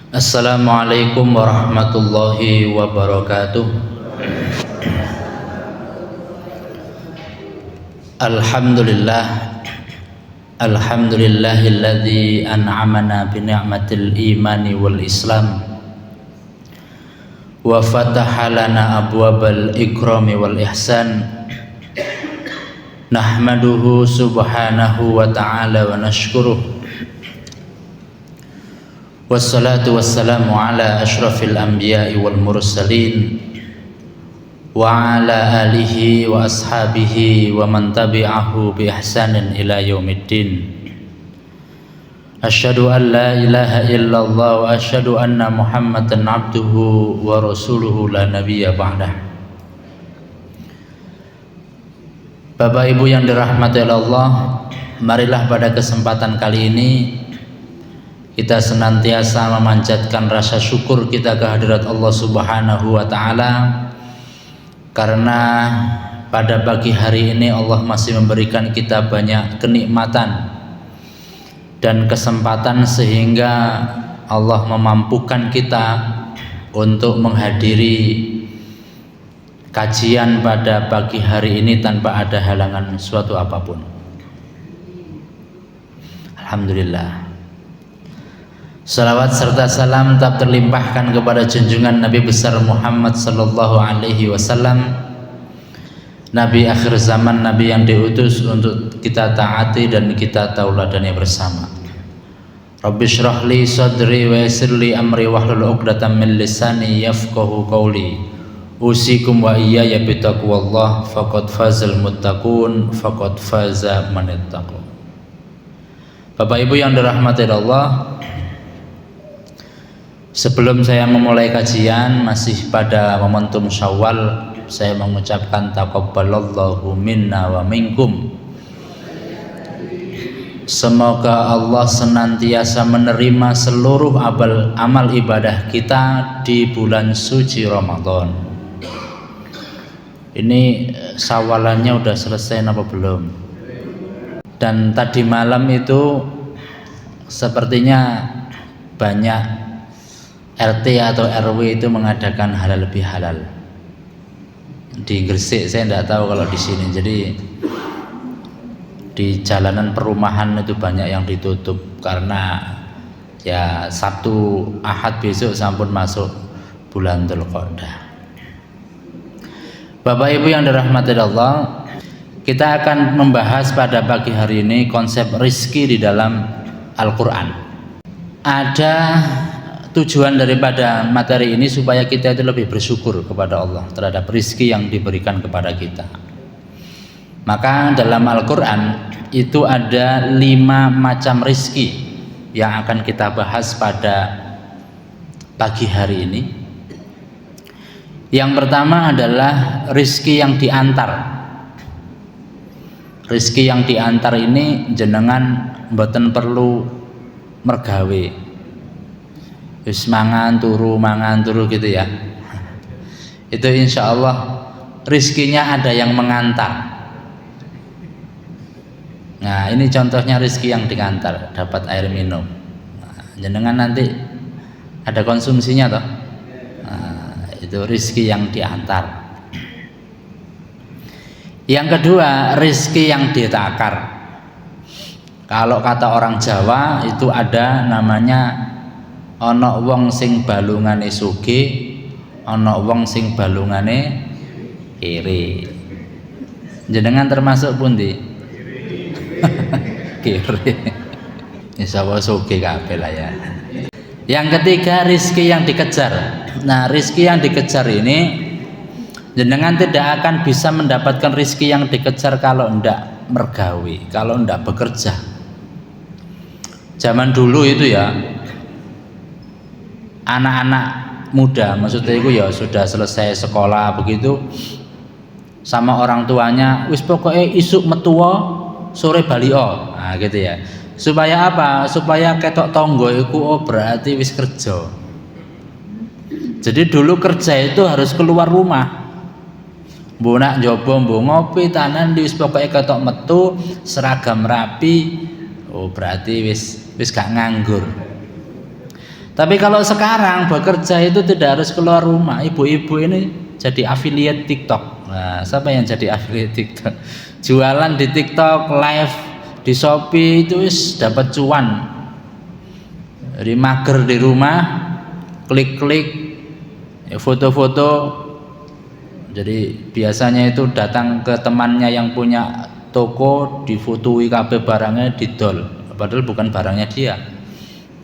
Assalamualaikum warahmatullahi wabarakatuh. Alhamdulillah, alhamdulillahilladzi an'amana bi ni'matil imani wal islam wa fataha lana abwabal ikrami wal ihsan. Nahmaduhu subhanahu wa ta'ala wa nashkuruh. Wassalatu wassalamu ala ashrafil anbiya'i wal mursalin wa ala alihi wa ashabihi wa man tabi'ahu bi ihsanin ila yaumiddin. Asyhadu an la ilaha illallah wa asyhadu anna Muhammadan abduhu wa rasuluhu la nabiyya ba'dah. Bapak Ibu yang dirahmati Allah, marilah pada kesempatan kali ini kita senantiasa memanjatkan rasa syukur kita kehadirat Allah Subhanahu wa Ta'ala, karena pada pagi hari ini Allah masih memberikan kita banyak kenikmatan dan kesempatan sehingga Allah memampukan kita untuk menghadiri kajian pada pagi hari ini tanpa ada halangan suatu apapun. Alhamdulillah. Salawat serta salam tetap terlimpahkan kepada junjungan Nabi besar Muhammad sallallahu alaihi wasallam, Nabi akhir zaman, Nabi yang diutus untuk kita taati dan kita tauladani bersama. Rabbi shrah li sadri wa yassir li amri wahlul 'uqdatam min lisani yafqahu qawli. Usikum wa iyaya bitaqwallah, faqad fazal muttaqun, faqad faza man ittaqa. Bapak Ibu yang dirahmati Allah, sebelum saya memulai kajian masih pada momentum Syawal, saya mengucapkan taqabbalallahu minna wa minkum. Semoga Allah senantiasa menerima seluruh amal ibadah kita di bulan suci Ramadan. Ini sawalannya udah selesai apa belum? Dan tadi malam itu sepertinya banyak RT atau RW itu mengadakan halal lebih halal. Di Gresik saya tidak tahu kalau di sini. Jadi di jalanan perumahan itu banyak yang ditutup karena ya Sabtu Ahad besok sampun masuk bulan Dzulqa'dah. Bapak Ibu yang dirahmati Allah, kita akan membahas pada pagi hari ini konsep rizki di dalam Al-Quran. Ada tujuan daripada materi ini supaya kita itu lebih bersyukur kepada Allah terhadap rizki yang diberikan kepada kita. Maka dalam Al-Quran itu ada 5 macam rizki yang akan kita bahas pada pagi hari ini. Yang pertama adalah rizki yang diantar. Rizki yang diantar ini jenengan mboten perlu mergawe, wis mangan turu gitu ya. Itu insya Allah rizkinya ada yang mengantar. Nah, ini contohnya rizki yang diantar, dapat air minum. Nah, jenengan nanti ada konsumsinya toh. Itu rizki yang diantar. Yang kedua, rizki yang ditakar. Kalau kata orang Jawa itu ada namanya ana wong sing balungane sugih, ana wong sing balungane kiri. Jenengan termasuk pundi? Kiri. Insyaallah sugih kabeh lah ya. Yang ketiga, rizki yang dikejar. Nah, rizki yang dikejar ini jenengan tidak akan bisa mendapatkan rizki yang dikejar kalau tidak mergawe, kalau tidak bekerja. Zaman dulu itu ya, anak-anak muda, maksudnya itu ya sudah selesai sekolah begitu, sama orang tuanya, wis pokoknya isuk metuwa sore balio, nah gitu ya. Supaya apa? Supaya ketok tonggo iku berarti wis kerja. Jadi dulu kerja itu harus keluar rumah. Mbok nak njaba mbok ngopi tanan wis pokoke ketok metu seragam rapi, oh berarti wis gak nganggur. Tapi kalau sekarang bekerja itu tidak harus keluar rumah. Ibu-ibu ini jadi affiliate TikTok. Nah, siapa yang jadi affiliate TikTok? Jualan di TikTok, live di Shopee itu dapat cuan. Jadi mager di rumah, klik-klik, foto-foto. Jadi biasanya itu datang ke temannya yang punya toko, difotoi kabeh barangnya didol. Padahal bukan barangnya dia.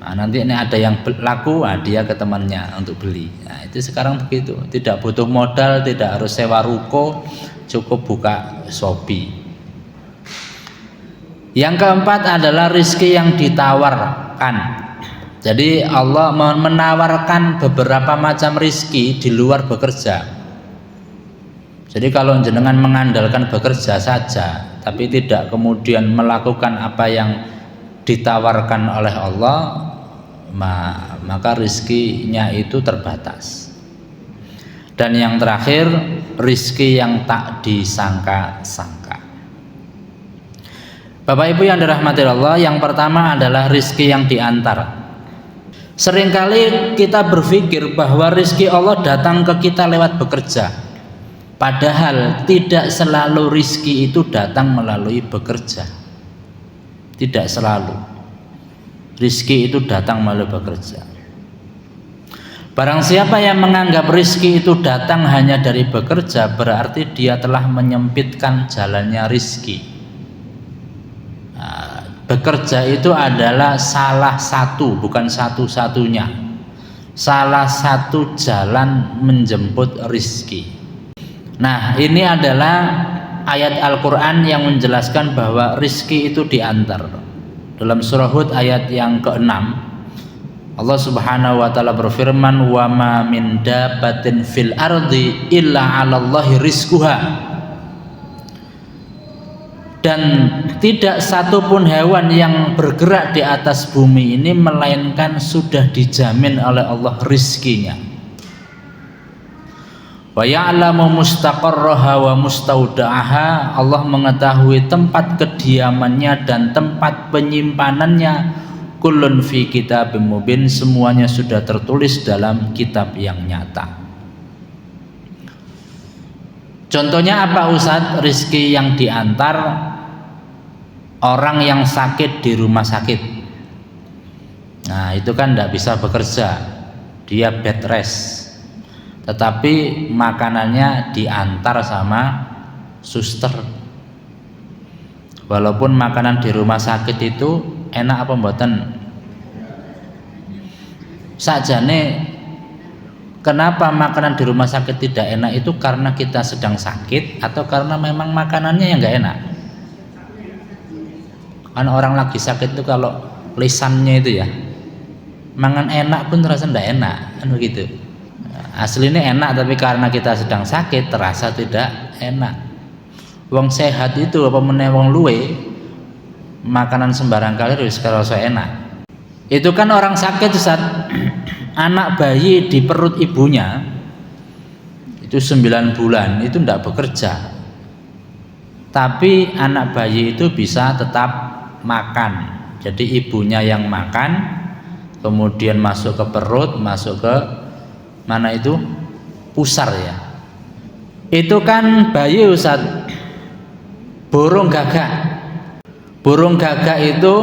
Nah, nanti ini ada yang laku, dia ke temannya untuk beli. Nah, itu sekarang begitu, tidak butuh modal, tidak harus sewa ruko, cukup buka Shopee. Yang keempat adalah rizki yang ditawarkan. Jadi Allah menawarkan beberapa macam rizki di luar bekerja. Jadi kalau jenengan mengandalkan bekerja saja, tapi tidak kemudian melakukan apa yang ditawarkan oleh Allah, maka rizkinya itu terbatas. Dan yang terakhir, rizki yang tak disangka-sangka. Bapak Ibu yang dirahmati Allah, yang pertama adalah rizki yang diantar. Seringkali kita berpikir bahwa rizki Allah datang ke kita lewat bekerja, padahal tidak selalu rizki itu datang melalui bekerja. Tidak selalu rizki itu datang melalui bekerja. Barang siapa yang menganggap rizki itu datang hanya dari bekerja, berarti dia telah menyempitkan jalannya rizki. Nah, bekerja itu adalah salah satu, bukan satu-satunya, salah satu jalan menjemput rizki. Nah, ini adalah ayat Al-Quran yang menjelaskan bahwa rizki itu diantar. Dalam surah Hud ayat yang ke-6, Allah Subhanahu wa taala berfirman, "Wa ma min dabbatin fil ardi illa 'alallahi rizquha." Dan tidak satupun hewan yang bergerak di atas bumi ini melainkan sudah dijamin oleh Allah rizkinya. Wa ya'lamu mustaqarraha wa mustauda'aha. Allah mengetahui tempat kediamannya dan tempat penyimpanannya. Kullun fi kitabim mubin, semuanya sudah tertulis dalam kitab yang nyata. Contohnya apa Ustaz? Rizki yang diantar orang yang sakit di rumah sakit. Nah, itu kan tidak bisa bekerja, dia bed rest. Tetapi makanannya diantar sama suster. Walaupun makanan di rumah sakit itu enak apa mboten? Sajane kenapa makanan di rumah sakit tidak enak itu karena kita sedang sakit atau karena memang makanannya yang enggak enak? Kan orang lagi sakit itu kalau lisannya itu ya, mangan enak pun terasa enggak enak, kan begitu. Aslinya enak tapi karena kita sedang sakit terasa tidak enak. Wong sehat itu apa meneh wong luwe makanan sembarang kali wis kerasa enak. Itu kan orang sakit Ustaz. Anak bayi di perut ibunya itu 9 bulan itu tidak bekerja. Tapi anak bayi itu bisa tetap makan. Jadi ibunya yang makan, kemudian masuk ke perut, masuk ke mana itu? Pusar ya. Itu kan bayi Ustaz. Burung gagak. Burung gagak itu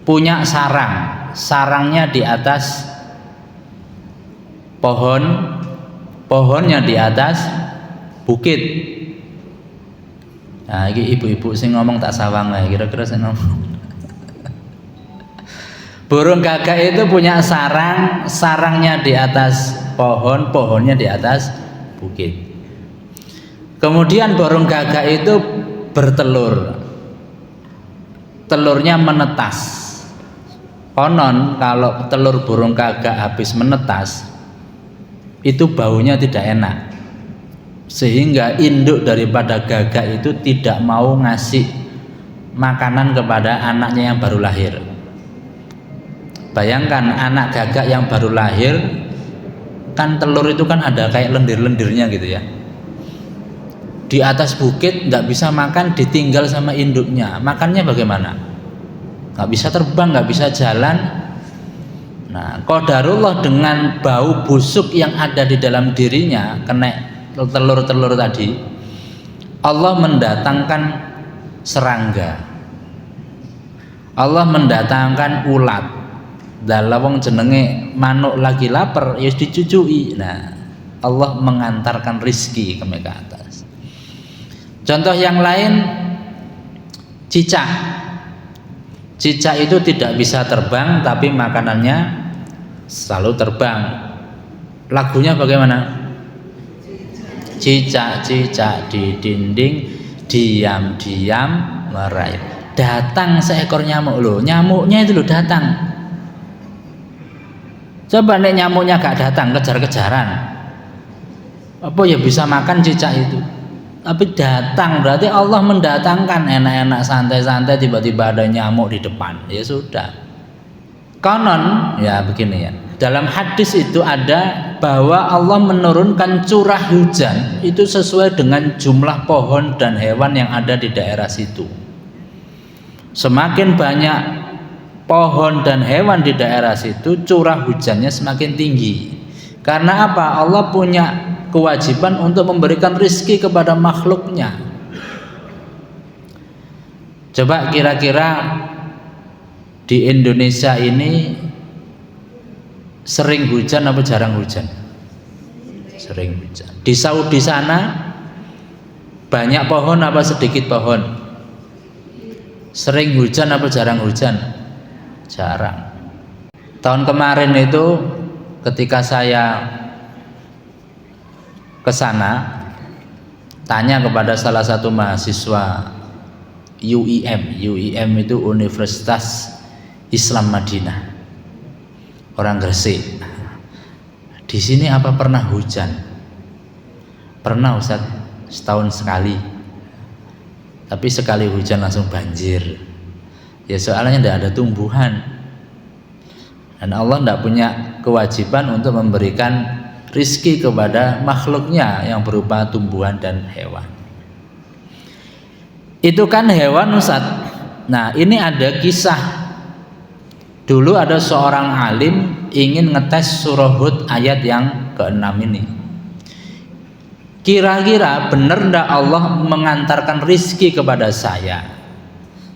punya sarang. Sarangnya di atas pohon, pohonnya di atas bukit. Nah, ini ibu-ibu sing ngomong tak sawang lah, kira-kira sing ngomong. Burung gagak itu punya sarang, sarangnya di atas pohon, pohonnya di atas bukit. Kemudian burung gagak itu bertelur. Telurnya menetas. Konon kalau telur burung gagak habis menetas, itu baunya tidak enak. Sehingga induk daripada gagak itu tidak mau ngasih makanan kepada anaknya yang baru lahir. Bayangkan anak gagak yang baru lahir, kan telur itu kan ada kayak lendir-lendirnya gitu ya. Di atas bukit nggak bisa makan, ditinggal sama induknya. Makannya bagaimana? Nggak bisa terbang, nggak bisa jalan, Nah, qadarullah dengan bau busuk yang ada di dalam dirinya, kena telur-telur tadi, Allah mendatangkan serangga, Allah mendatangkan ulat. Dalam wong jenenge manuk lagi lapar ya dicucui. Nah, Allah mengantarkan rizki ke atas. Contoh yang lain, cicak. Cicak itu tidak bisa terbang tapi makanannya selalu terbang. Lagunya bagaimana? Cicak-cicak di dinding diam-diam merayap. Datang seekor nyamuk loh. Nyamuknya itu loh datang. Coba nek nyamuknya gak datang, kejar-kejaran, apa ya bisa makan cicak itu? Tapi datang, berarti Allah mendatangkan enak-enak santai-santai, tiba-tiba ada nyamuk di depan. Ya sudah. Konon ya begini ya. Dalam hadis itu ada bahwa Allah menurunkan curah hujan itu sesuai dengan jumlah pohon dan hewan yang ada di daerah situ. Semakin banyak pohon dan hewan di daerah situ, curah hujannya semakin tinggi. Karena apa? Allah punya kewajiban untuk memberikan rizki kepada makhluknya. Coba kira-kira di Indonesia ini sering hujan apa jarang hujan? Sering hujan. Di Saudi sana banyak pohon apa sedikit pohon? Sering hujan apa jarang hujan? Jarang. Tahun kemarin itu ketika saya ke sana, tanya kepada salah satu mahasiswa UIM itu Universitas Islam Madinah, orang Gresik. Di sini apa pernah hujan? Pernah Ustaz, setahun sekali. Tapi sekali hujan langsung banjir. Ya soalnya tidak ada tumbuhan, dan Allah tidak punya kewajiban untuk memberikan rizki kepada makhluknya yang berupa tumbuhan dan hewan. Itu kan hewan Ustaz. Nah ini ada kisah. Dulu ada seorang alim ingin ngetes surah Hud ayat yang ke-6 ini. Kira-kira benar tidak Allah mengantarkan rizki kepada saya?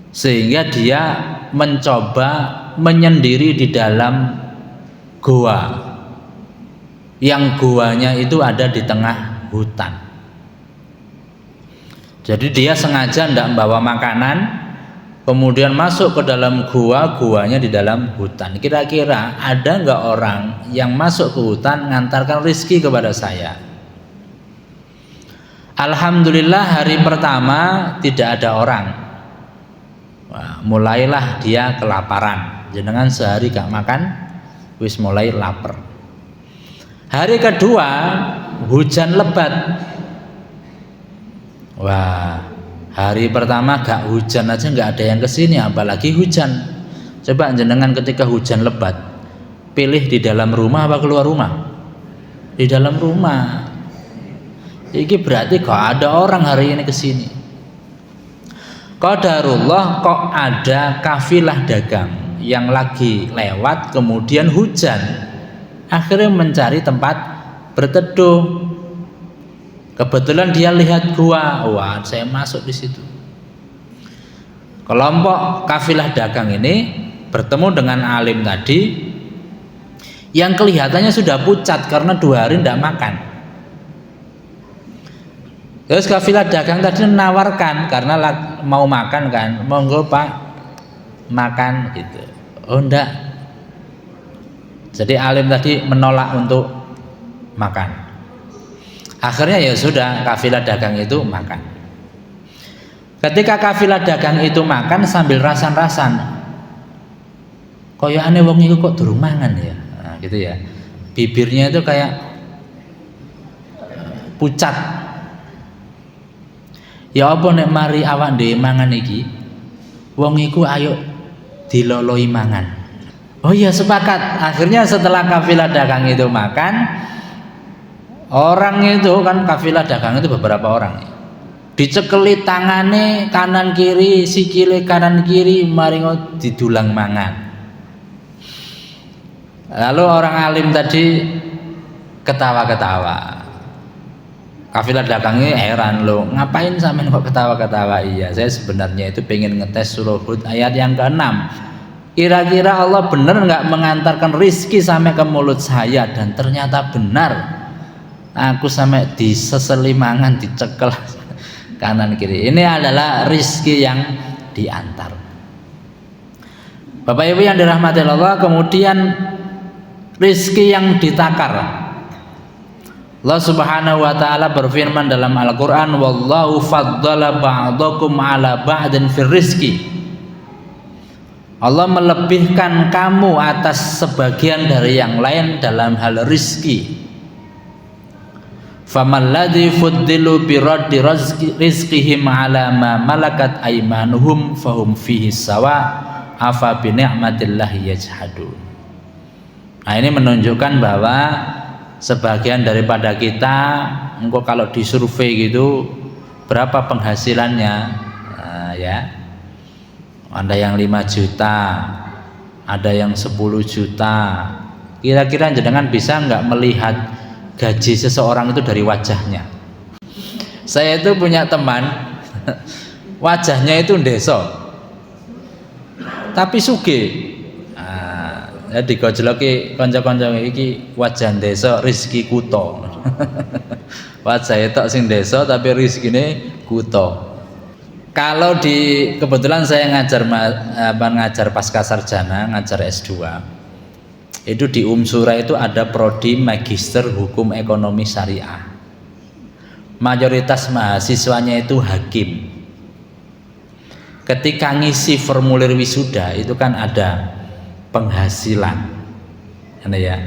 Sehingga dia mencoba menyendiri di dalam goa, yang goanya itu ada di tengah hutan. Jadi dia sengaja tidak membawa makanan, kemudian masuk ke dalam goanya di dalam hutan. Kira-kira ada nggak orang yang masuk ke hutan mengantarkan rizki kepada saya? Alhamdulillah hari pertama tidak ada orang. Wah, mulailah dia kelaparan. Jenengan sehari gak makan, wis mulai lapar. Hari kedua hujan lebat. Wah, hari pertama gak hujan aja gak ada yang kesini, apalagi hujan. Coba jenengan ketika hujan lebat, pilih di dalam rumah apa keluar rumah? Di dalam rumah. Ini berarti gak ada orang hari ini kesini. Qadarullah kok ada kafilah dagang yang lagi lewat kemudian hujan, akhirnya mencari tempat berteduh. Kebetulan dia lihat gua, wah saya masuk di situ. Kelompok kafilah dagang ini bertemu dengan alim tadi yang kelihatannya sudah pucat karena 2 hari tidak makan. Terus kafilah dagang tadi menawarkan karena mau makan kan, monggo Pak makan gitu. Oh enggak. Jadi alim tadi menolak untuk makan. Akhirnya ya sudah kafilah dagang itu makan. Ketika kafilah dagang itu makan sambil rasan-rasan, koyokane wong iku kok durung mangan ya. Nah, gitu ya. Bibirnya itu kayak pucat. Ya apa nek mari awak dhewe mangan iki, wong iku ayo diloloi mangan. Oh iya sepakat. Akhirnya setelah kafilah dagang itu makan, orang itu kan kafilah dagang itu beberapa orang, dicekeli tangane kanan kiri, sikile kanan kiri, maringo didulang mangan. Lalu orang alim tadi ketawa-ketawa. Kafilah dagangnya heran, loh ngapain sampean kok ketawa-ketawa? Iya, saya sebenarnya itu pengen ngetes surah Hud ayat yang ke-6. Kira-kira Allah benar nggak mengantarkan rizki sampai ke mulut saya? Dan ternyata benar. Aku sampai di seselimangan dicekel kanan kiri. Ini adalah rizki yang diantar. Bapak Ibu yang dirahmati Allah, kemudian rizki yang ditakar. Allah Subhanahu wa taala berfirman dalam Al-Qur'an, wallahu faddala ba'dakum 'ala ba'din fir rizqi. Allah melebihkan kamu atas sebagian dari yang lain dalam hal rizki. Faman ladzi fuddilu bi raddi rizqihim 'ala ma malakat aymanuhum fahum fihi sawa afa bi ni'matillahi yajhadun. Nah, ini menunjukkan bahwa sebagian daripada kita, engkau kalau disurvei gitu berapa penghasilannya, ya ada yang 5 juta, ada yang 10 juta. Kira-kira jenengan bisa nggak melihat gaji seseorang itu dari wajahnya? Saya itu punya teman wajahnya itu ndeso tapi sugih. Ya digojloki kanca-kanca iki wajah desa rezeki kuto. Wajah itu sing desa tapi rezekine kuto. Kalau kebetulan saya ngajar pasca sarjana, ngajar S2. Itu di Umsura itu ada prodi magister hukum ekonomi syariah. Mayoritas mahasiswanya itu hakim. Ketika ngisi formulir wisuda itu kan ada penghasilan, ya.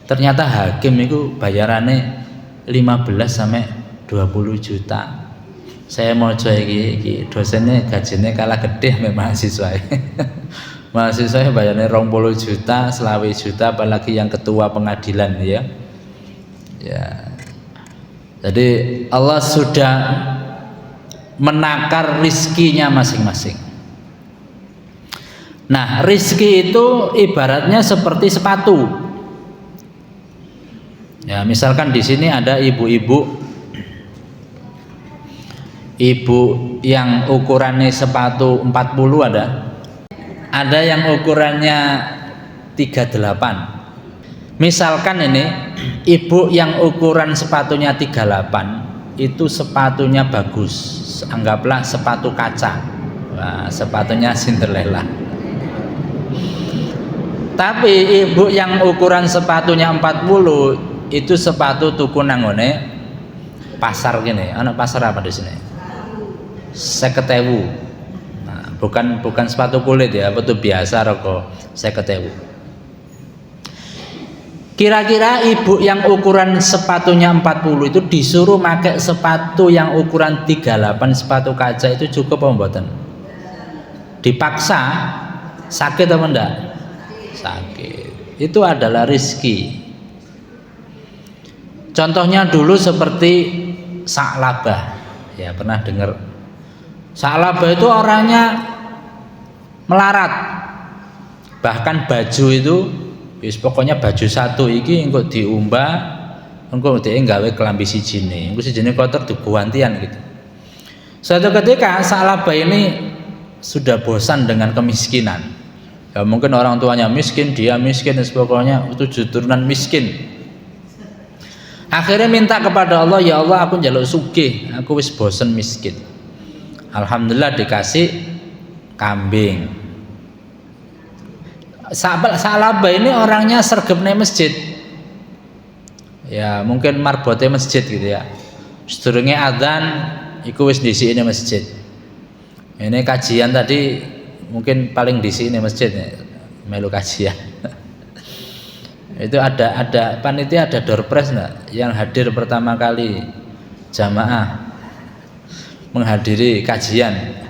Ternyata hakim itu bayarannya 15 sampai 20 juta. Saya mau coba iki dosennya gajinya kalah gede memang mahasiswa. Mahasiswa bayarnya 20 juta, 20 juta, apalagi yang ketua pengadilan, ya. Ya. Jadi Allah sudah menakar rizkinya masing-masing. Nah, rizki itu ibaratnya seperti sepatu. Ya, misalkan di sini ada ibu-ibu yang ukurannya sepatu 40 ada. Ada yang ukurannya 38. Misalkan ini ibu yang ukuran sepatunya 38 itu sepatunya bagus. Anggaplah sepatu kaca. Nah, sepatunya Cinderella. Tapi ibu yang ukuran sepatunya 40 itu sepatu tuku nanggone pasar gini. Anak pasar apa di sini? 50.000. Nah, bukan sepatu kulit ya, betul biasa rokok 50.000. Kira-kira ibu yang ukuran sepatunya 40 itu disuruh pakai sepatu yang ukuran 38 sepatu kaca itu cukup apa mboten? Dipaksa sakit apa enggak? Sakit. Itu adalah rizki. Contohnya dulu seperti Sa'labah, ya pernah dengar. Sa'labah itu orangnya melarat, bahkan baju itu pokoknya baju satu iki engko diumbah, engko dhek gawe kelambi sijine, engko sijine kotor digantian gitu. Suatu ketika Sa'labah ini sudah bosan dengan kemiskinan. Ya mungkin orang tuanya miskin, dia miskin, dan pokoknya itu turunan miskin. Akhirnya minta kepada Allah, ya Allah aku njaluk sugih, aku wis bosen miskin. Alhamdulillah dikasih kambing. Sa'labah ini orangnya sergemne masjid. Ya mungkin marbote masjid gitu ya. Sedurunge adzan iku wis disikine masjid. Ini kajian tadi mungkin paling di sini masjid melu kajian. Itu ada panitia, ada doorpress enggak yang hadir pertama kali jamaah menghadiri kajian.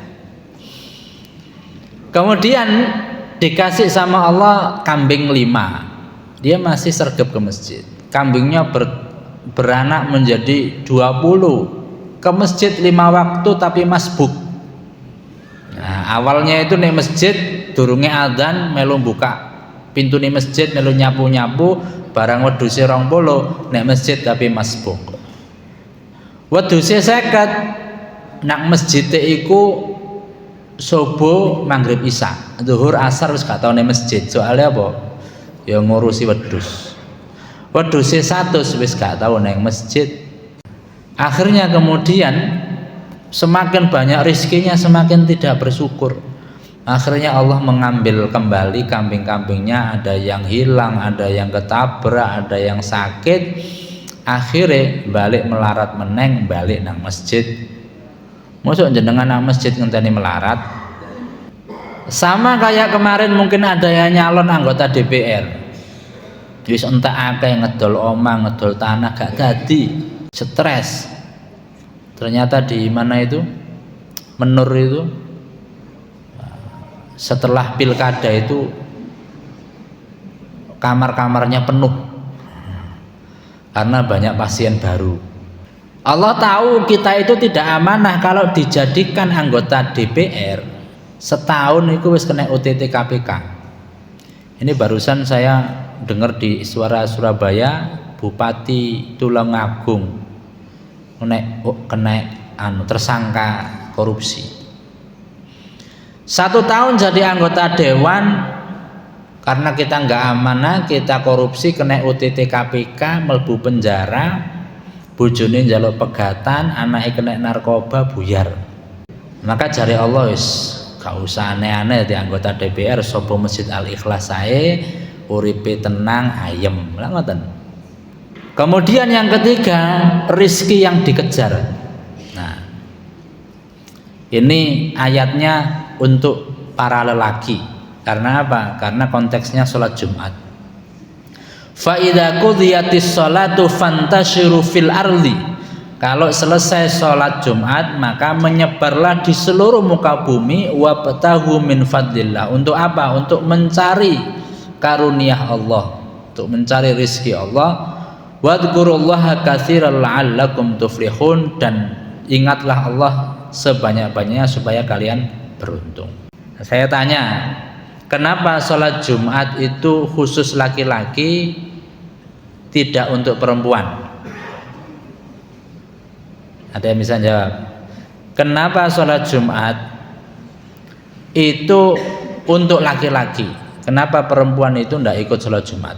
Kemudian dikasih sama Allah kambing 5. Dia masih sergap ke masjid. Kambingnya beranak menjadi 20. Ke masjid 5 waktu tapi masbuk. Nah, awalnya itu nih masjid durunge adzan melu buka Pintune masjid melu nyapu-nyapu, barang wedhuse 20 nek masjid tapi masbuk. Wedhuse 50 nak masjid iku subuh, maghrib, isya, zuhur, asar wis gak tau nek masjid. Soalnya apa? Ya ngurusi wedhus. Wedhuse 100 wis gak tau nek masjid. Akhirnya kemudian semakin banyak rizkinya semakin tidak bersyukur. Akhirnya Allah mengambil kembali kambing-kambingnya, ada yang hilang, ada yang ketabrak, ada yang sakit. Akhirnya balik melarat meneng, balik nang masjid. Masuk jenengan nang masjid ngenteni melarat. Sama kayak kemarin mungkin ada yang nyalon anggota DPR. Wis entek akeh ngedol omah, ngedol tanah gak dadi. Stres. Ternyata di mana itu Menur itu setelah pilkada itu kamar-kamarnya penuh karena banyak pasien baru. Allah tahu kita itu tidak amanah kalau dijadikan anggota DPR setahun itu wis kena OTT KPK. Ini barusan saya dengar di Suara Surabaya, Bupati Tulungagung kena tersangka korupsi. 1 tahun jadi anggota dewan karena kita nggak amanah, kita korupsi, kena OTT KPK, melbu penjara, bojone njaluk pegatan, anaknya kena narkoba, buyar. Maka jari Allah wis gak usah aneh-aneh di anggota DPR, sopo Masjid Al Ikhlas sae, uripe tenang, ayem. Lah ngoten. Kemudian yang ketiga, rizki yang dikejar. Nah, ini ayatnya untuk para lelaki. Karena apa? Karena konteksnya sholat Jumat. Fa idza qudiyatis sholatu fantashiru fil ardi. Kalau selesai sholat Jumat maka menyebarlah di seluruh muka bumi, wabtahu min fadlillah. Untuk apa? Untuk mencari karunia Allah, untuk mencari rizki Allah. Wadhkurullaha katsiran la'allakum tuflihun, dan ingatlah Allah sebanyak-banyaknya supaya kalian beruntung. Saya tanya, kenapa sholat Jumat itu khusus laki-laki, tidak untuk perempuan? Ada yang bisa jawab? Kenapa sholat Jumat itu untuk laki-laki? Kenapa perempuan itu tidak ikut sholat Jumat?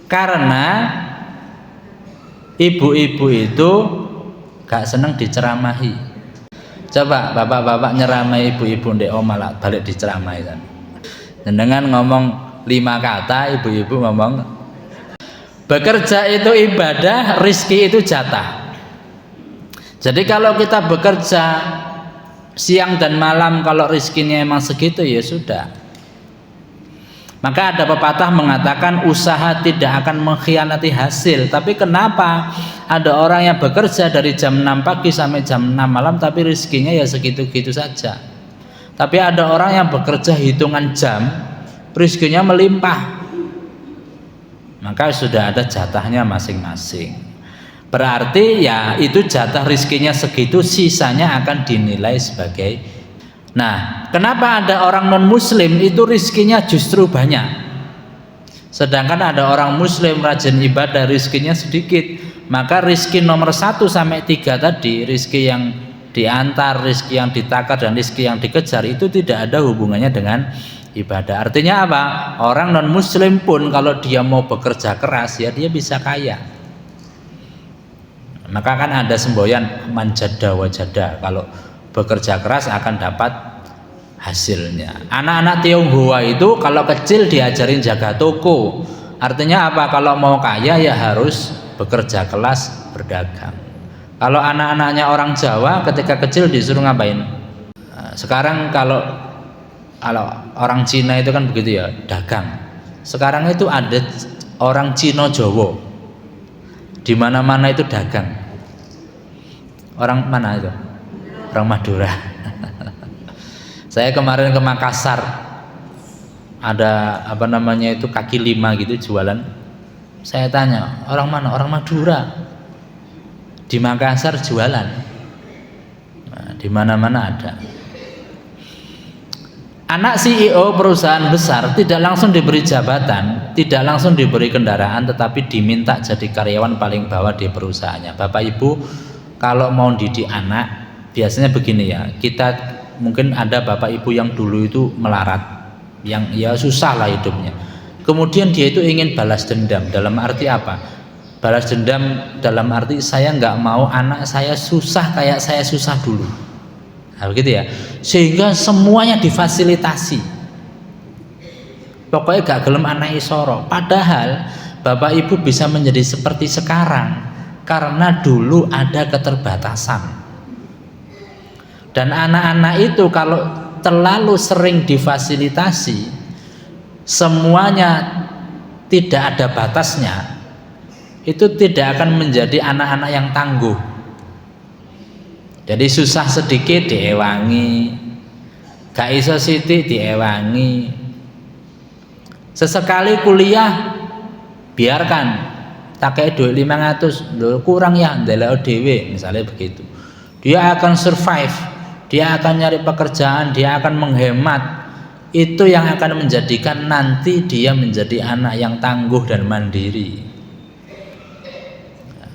Karena ibu-ibu itu gak seneng diceramahi. Coba bapak-bapak nyeramai ibu-ibu ndek omah lah balik diceramahi kan. Dengan ngomong 5 kata, ibu-ibu ngomong bekerja itu ibadah, rizki itu jatah. Jadi kalau kita bekerja siang dan malam, kalau rizkinya emang segitu ya sudah. Maka ada pepatah mengatakan usaha tidak akan mengkhianati hasil. Tapi kenapa ada orang yang bekerja dari jam 6 pagi sampai jam 6 malam tapi rezekinya ya segitu-gitu saja. Tapi ada orang yang bekerja hitungan jam, rezekinya melimpah. Maka sudah ada jatahnya masing-masing. Berarti ya itu jatah rezekinya segitu, sisanya akan dinilai sebagai. Nah, kenapa ada orang non muslim itu rizkinya justru banyak, sedangkan ada orang muslim rajin ibadah rizkinya sedikit? Maka rizki nomor 1 sampai 3 tadi, rizki yang diantar, rizki yang ditakar, dan rizki yang dikejar itu tidak ada hubungannya dengan ibadah. Artinya apa? Orang non muslim pun kalau dia mau bekerja keras ya dia bisa kaya. Maka kan ada semboyan manjada wajada, kalau bekerja keras akan dapat hasilnya. Anak-anak Tionghoa itu kalau kecil diajarin jaga toko. Artinya apa? Kalau mau kaya ya harus bekerja keras, berdagang. Kalau anak-anaknya orang Jawa ketika kecil disuruh ngapain? Sekarang kalau orang Cina itu kan begitu ya, dagang. Sekarang itu ada orang Cina Jawa, di mana-mana itu dagang. Orang mana itu? Orang Madura. Saya kemarin ke Makassar, ada apa namanya itu kaki 5 gitu jualan. Saya tanya, orang mana? Orang Madura. Di Makassar jualan. Nah, di mana-mana ada. Anak CEO perusahaan besar tidak langsung diberi jabatan, tidak langsung diberi kendaraan, tetapi diminta jadi karyawan paling bawah di perusahaannya. Bapak Ibu, kalau mau didik anak, biasanya begini ya, kita mungkin ada Bapak Ibu yang dulu itu melarat, yang ya susah lah hidupnya. Kemudian dia itu ingin balas dendam. Dalam arti apa? Balas dendam dalam arti saya nggak mau anak saya susah kayak saya susah dulu. Nah, begitu ya, sehingga semuanya difasilitasi. Pokoknya gak gelem anak isoro. Padahal Bapak Ibu bisa menjadi seperti sekarang karena dulu ada keterbatasan. Dan anak-anak itu kalau terlalu sering difasilitasi, semuanya tidak ada batasnya, itu tidak akan menjadi anak-anak yang tangguh. Jadi susah sedikit diewangi, gak iso sithik diewangi. Sesekali kuliah biarkan, tak kayak duit 500, loh kurang ya, ndelok dhewe misalnya begitu. Dia akan survive, dia akan nyari pekerjaan, dia akan menghemat. Itu yang akan menjadikan nanti dia menjadi anak yang tangguh dan mandiri.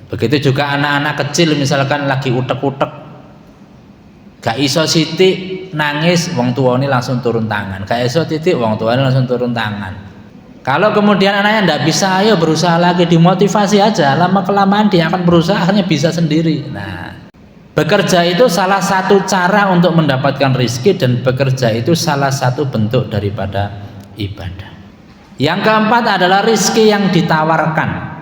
Begitu juga anak-anak kecil misalkan lagi utek-utek, gak iso sithik nangis, wong tuane langsung turun tangan. Gak iso titik, wong tuane langsung turun tangan. Kalau kemudian anaknya ndak bisa, ayo berusaha lagi, dimotivasi aja. Lama kelamaan dia akan berusaha, akhirnya bisa sendiri. Nah, bekerja itu salah satu cara untuk mendapatkan rezeki, dan bekerja itu salah satu bentuk daripada ibadah. Yang keempat adalah rezeki yang ditawarkan.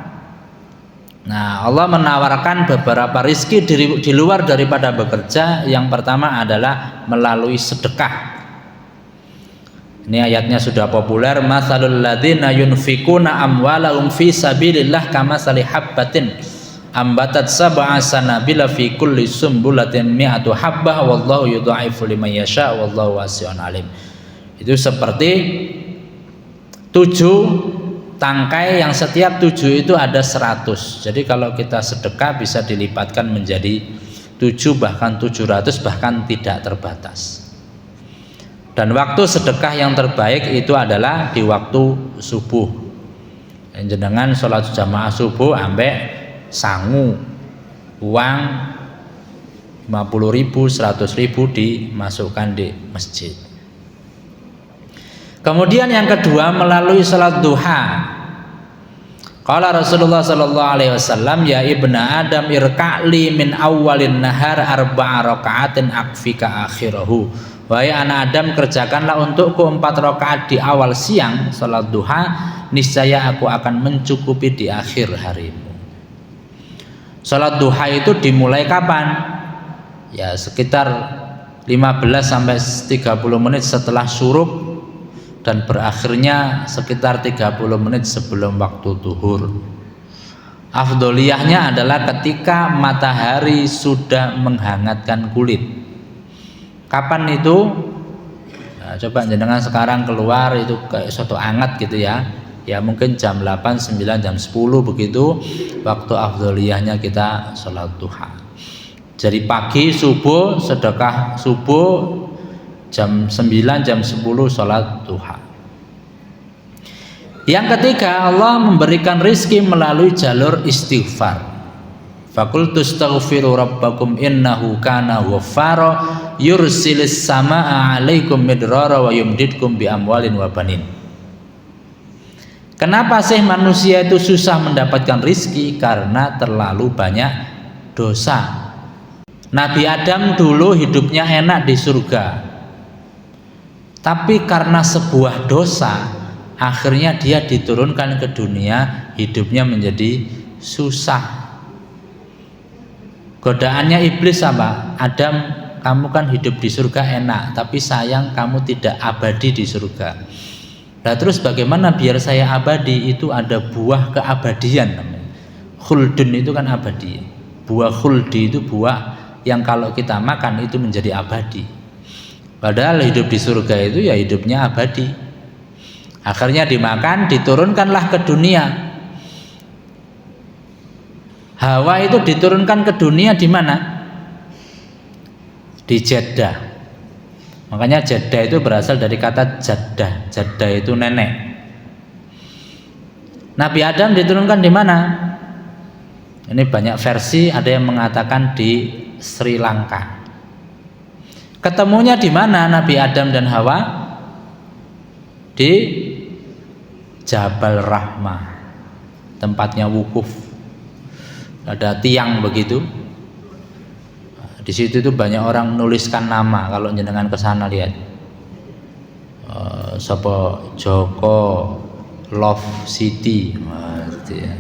Nah, Allah menawarkan beberapa rizki di luar daripada bekerja. Yang pertama adalah melalui sedekah. Ini ayatnya sudah populer. Matsalul ladzina yunfikuna amwalahum fi sabilillah kamatsali habbatin ambatat sab'a sanabila fi kulli sumbulatin mi'atu habbah wallahu yudha'ifu liman yasha wallahu wasi'un alim. Itu seperti 7 tangkai yang setiap 7 itu ada 100. Jadi kalau kita sedekah bisa dilipatkan menjadi 7 bahkan 700 bahkan tidak terbatas. Dan waktu sedekah yang terbaik itu adalah di waktu subuh. Jenengan sholat jamaah subuh ambek sangu uang 50.000, 100.000 dimasukkan di masjid. Kemudian yang kedua melalui salat duha. Qala Rasulullah sallallahu alaihi wasallam, ya ibna Adam irka'li min awwalin nahar arba'a raka'atin akfika akhirahu. Wahai anak Adam, kerjakanlah untukku 4 rakaat di awal siang salat duha, niscaya aku akan mencukupi di akhir harimu. Salat duha itu dimulai kapan? Ya sekitar 15 sampai 30 menit setelah syuruk, dan berakhirnya sekitar 30 menit sebelum waktu zuhur. Afdoliyahnya adalah ketika matahari sudah menghangatkan kulit. Kapan itu? Nah, coba jenengan sekarang keluar itu kayak soto hangat gitu ya. Ya mungkin jam 8, 9, jam 10 begitu waktu afdoliyahnya kita sholat duha. Jadi pagi subuh, sedekah subuh, jam 9, jam 10 sholat duha. Yang ketiga, Allah memberikan rizki melalui jalur istighfar. Faqultu astaghfiru rabbakum innahu kana ghaffara yursilis samaa 'alaikum midrara wa yumdidkum bi amwalin wa banin. Kenapa sih manusia itu susah mendapatkan rizki? Karena terlalu banyak dosa. Nabi Adam dulu hidupnya enak di surga, tapi karena sebuah dosa akhirnya dia diturunkan ke dunia, hidupnya menjadi susah. Godaannya iblis apa? Adam, kamu kan hidup di surga enak, tapi sayang kamu tidak abadi di surga. Nah terus bagaimana biar saya abadi? Itu ada buah keabadian namanya. Khuldun itu kan abadi. Buah khuldi itu buah yang kalau kita makan itu menjadi abadi. Padahal hidup di surga itu ya hidupnya abadi. Akhirnya dimakan, diturunkanlah ke dunia. Hawa itu diturunkan ke dunia di mana? Di Jeddah. Makanya jaddah itu berasal dari kata jaddah. Jaddah itu nenek. Nabi Adam diturunkan di mana? Ini banyak versi, ada yang mengatakan di Sri Lanka. Ketemunya di mana Nabi Adam dan Hawa? Di Jabal Rahmah, tempatnya wukuf. Ada tiang begitu. Di situ tuh banyak orang nuliskan nama. Kalau jenengan ke sana lihat, Sopo Joko Love City. Ya.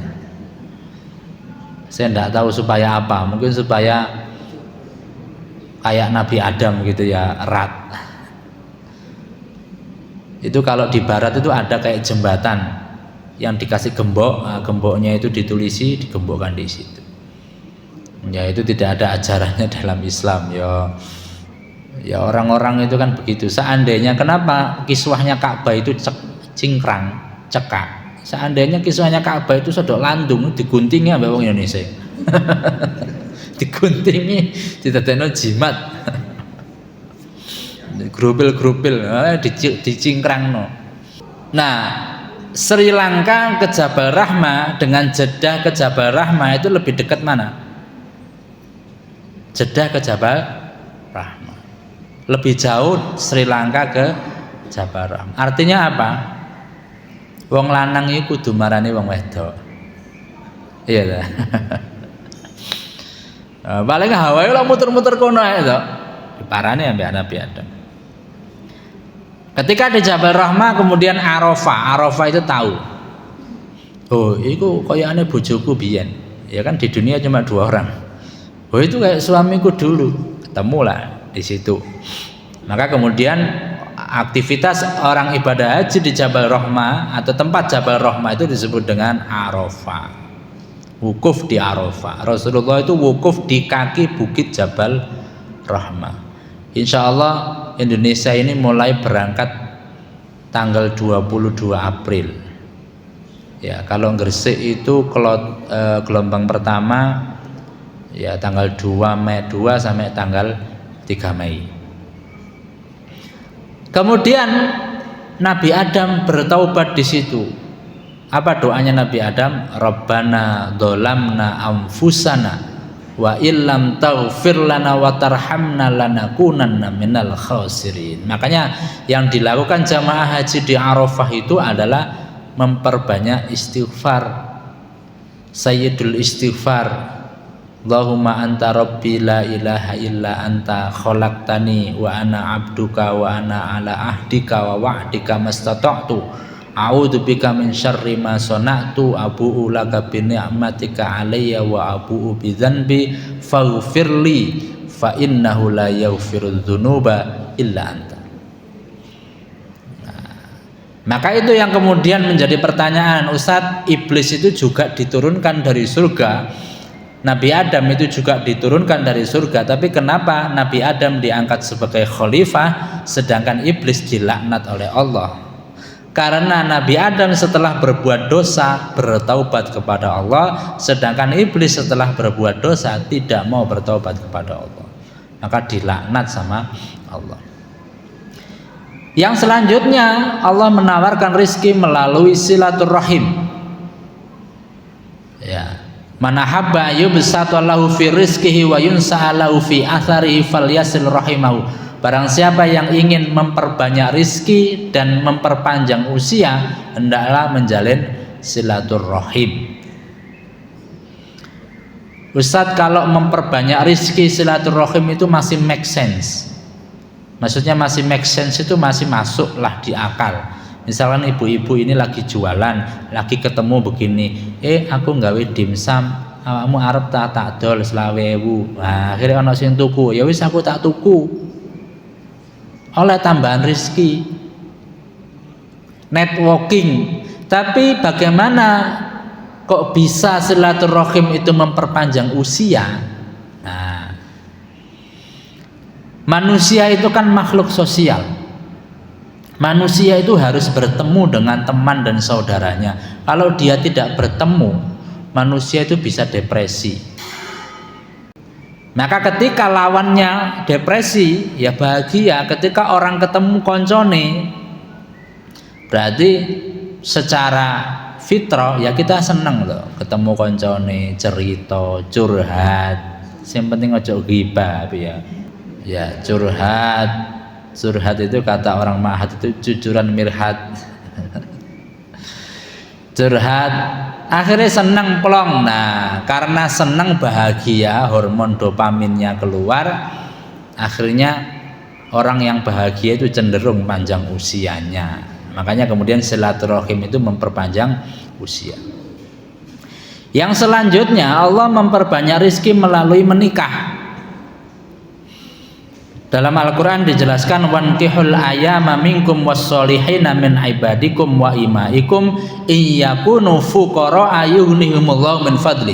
Saya tidak tahu supaya apa. Mungkin supaya kayak Nabi Adam gitu ya, erat. Itu kalau di barat itu ada kayak jembatan yang dikasih gembok. Nah, gemboknya itu ditulisi, digembokkan di situ. Ya itu tidak ada ajarannya dalam Islam ya orang-orang itu kan begitu. Seandainya kenapa kiswahnya Ka'bah itu cingkrang cekak, seandainya kiswahnya Ka'bah itu sodok landung diguntingi ambek wong Indonesia diguntingi didadekno jimat grupil-grupil dicingkrangno. Nah, Sri Lanka ke Jabal Rahmah dengan Jeddah ke Jabal Rahmah itu lebih dekat mana? Jeddah ke Jabal Rahmah. Lebih jauh Sri Lanka ke Jabal Rahmah. Artinya apa? Wong lanang iku kudu marani wong wedok. Iya ta. Paling Hawa lah muter-muter kono ae to. Diparani ambek Nabi Adam. Ketika di Jabal Rahmah kemudian Arafah. Arafah itu tahu. Oh, iku koyane bojoku biyen. Ya kan di dunia cuma 2 orang. Oh itu kayak suamiku dulu, ketemulah di situ. Maka kemudian aktivitas orang ibadah haji di Jabal Rahmah atau tempat Jabal Rahmah itu disebut dengan Arafah. Wukuf di Arafah. Rasulullah itu wukuf di kaki bukit Jabal Rahmah. Insya Allah Indonesia ini mulai berangkat tanggal 22 April. Ya kalau Gresik itu gelombang pertama ya tanggal 2 sampai tanggal 3 Mei. Kemudian Nabi Adam bertaubat di situ. Apa doanya Nabi Adam? Rabbana dzalamna anfusana wa illam taghfir lana wa tarhamna lanakunanna minal khasirin. Makanya yang dilakukan jamaah haji di Arafah itu adalah memperbanyak istighfar. Sayyidul istighfar. Allahumma anta rabbi la ilaha illa anta khalaqtani wa ana abduka wa ana ala ahdika wa wa'dika mastata'tu a'udzu bika min syarri ma sana'tu abu'u laka bi ni'matika alayya wa abu'u bi dzanbi faghfirli fa innahu la yaghfiru dzunuba illa anta. Maka itu yang kemudian menjadi pertanyaan, Ustadz, iblis itu juga diturunkan dari surga, Nabi Adam itu juga diturunkan dari surga, tapi kenapa Nabi Adam diangkat sebagai khalifah sedangkan iblis dilaknat oleh Allah? Karena Nabi Adam setelah berbuat dosa bertaubat kepada Allah, sedangkan iblis setelah berbuat dosa tidak mau bertaubat kepada Allah, maka dilaknat sama Allah. Yang selanjutnya Allah menawarkan rizki melalui silaturahim. Ya, man habba yubsatu lahu fi rizqihi wa yunsa'alahu fi atharihi falyasil rahimahu. Barang siapa yang ingin memperbanyak rizki dan memperpanjang usia, hendaklah menjalin silaturahim. Ustadz, kalau memperbanyak rizki silaturahim itu masih make sense. Maksudnya masih make sense itu masih masuk lah di akal. Misalkan ibu-ibu ini lagi jualan, lagi ketemu begini, aku nggawe dimsum, awakmu arep tak dol 20.000. Nah, akhirnya ana sing tuku, ya wis aku tak tuku. Oleh tambahan rezeki. Networking. Tapi bagaimana kok bisa silaturahim itu memperpanjang usia? Nah, manusia itu kan makhluk sosial. Manusia itu harus bertemu dengan teman dan saudaranya. Kalau dia tidak bertemu, manusia itu bisa depresi. Maka ketika lawannya depresi, ya bahagia. Ketika orang ketemu koncone, berarti secara fitrah ya kita seneng loh ketemu koncone, cerita, curhat. Yang penting ojo ghibah ya. Ya, curhat itu kata orang Mahat itu jujuran mirhat. Curhat akhirnya seneng plong. Nah, karena seneng bahagia, hormon dopaminnya keluar, akhirnya orang yang bahagia itu cenderung panjang usianya. Makanya kemudian silaturahim itu memperpanjang usia. Yang selanjutnya Allah memperbanyak rizki melalui menikah. Dalam Al-Quran dijelaskan wankihul ayyama minkum wassolihina min ibadikum wa imaikum iyakunu fuqara ayughnihumullahu min fadlih.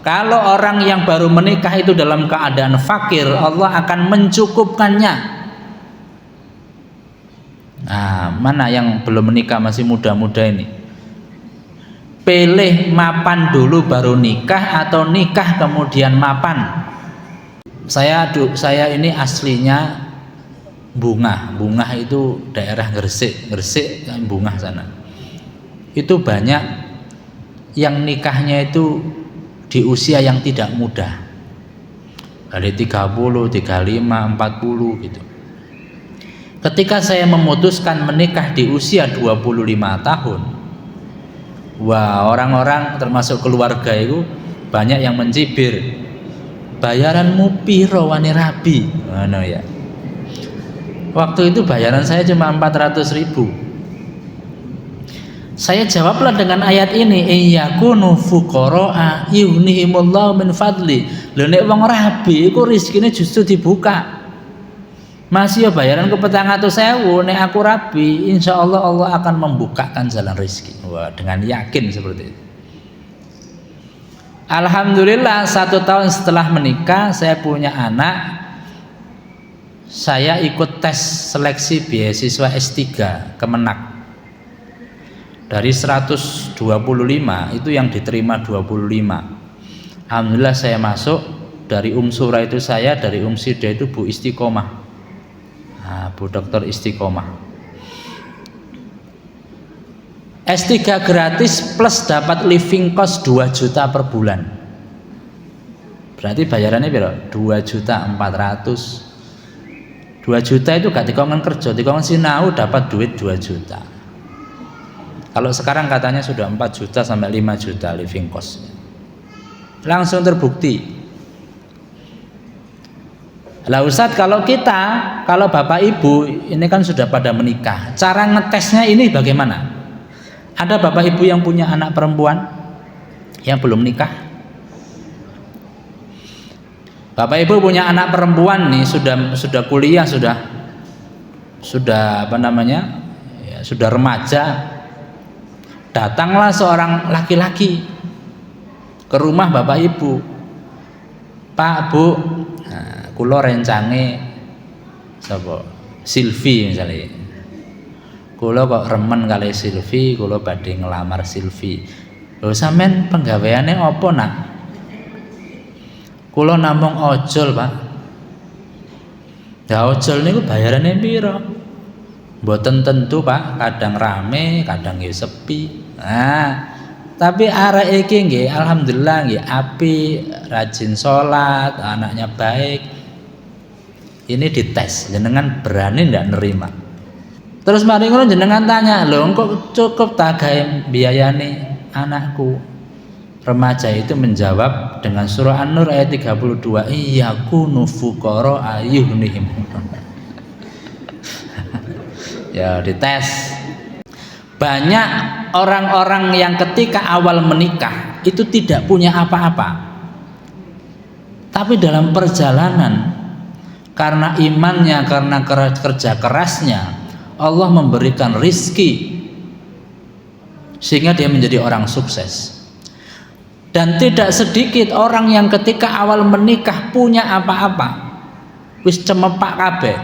Kalau orang yang baru menikah itu dalam keadaan fakir, Allah akan mencukupkannya. Nah, mana yang belum menikah masih muda-muda ini? Pilih mapan dulu baru nikah atau nikah kemudian mapan. Saya ini aslinya Bungah itu daerah Gresik Bungah sana. Itu banyak yang nikahnya itu di usia yang tidak muda. Dari 30, 35, 40 gitu. Ketika saya memutuskan menikah di usia 25 tahun, wah, orang-orang termasuk keluarga itu banyak yang mencibir. Bayaranmu piro wani rabi? Mana ya? Waktu itu bayaran saya cuma 400.000. Saya jawablah dengan ayat ini, iyakunu fuqara yughnihimullahu min fadli. Lha nek wong rabi iku rezekine justru dibuka. Masih ya bayaran ke 400.000, nek aku rabi, insyaallah Allah akan membukakan jalan rezeki. Wah, dengan yakin seperti itu. Alhamdulillah 1 tahun setelah menikah saya punya anak. Saya ikut tes seleksi beasiswa S3 Kemenak. Dari 125 itu yang diterima 25. Alhamdulillah saya masuk. Dari Sura itu saya, dari Sida itu Bu Istiqomah. Nah, Bu Dokter Istiqomah. S3 gratis plus dapat living cost 2 juta per bulan. Berarti bayarannya berapa? 2.400.000. 2 juta itu gak dikongen kerja, dikongen sinau dapat duit 2 juta. Kalau sekarang katanya sudah 4 juta sampai 5 juta living cost. Langsung terbukti. Lah Ustadz, kalau bapak ibu ini kan sudah pada menikah, cara ngetesnya ini bagaimana? Ada bapak ibu yang punya anak perempuan yang belum nikah? Bapak ibu punya anak perempuan nih, sudah kuliah, sudah apa namanya? Ya, sudah remaja. Datanglah seorang laki-laki ke rumah bapak ibu. Pak, Bu, nah, kula rencange sapa? Silvi misalnya. Kula kok remen kali Silvi, kula badhe ngelamar Silvi. Lho sampean penggaweane apa, Nak? Kula namung ojol, Pak. Ya ojol niku bayarane piro? Mboten tentu, Pak. Kadang rame, kadang nggih sepi. Nah, tapi arek iki nggih alhamdulillah nggih apik, rajin salat, anaknya baik. Ini dites, jenengan berani ndak nerima? Terus mari ngono jenengan tanya, lho kok cukup tak gawe biayane anakku? Remaja itu menjawab dengan surah An-Nur ayat 32, iyakunu fuqara ayughnihim. Ya dites. Banyak orang-orang yang ketika awal menikah itu tidak punya apa-apa. Tapi dalam perjalanan karena imannya, karena kerja kerasnya, Allah memberikan rizki sehingga dia menjadi orang sukses. Dan tidak sedikit orang yang ketika awal menikah punya apa-apa, wis cemepak kabeh,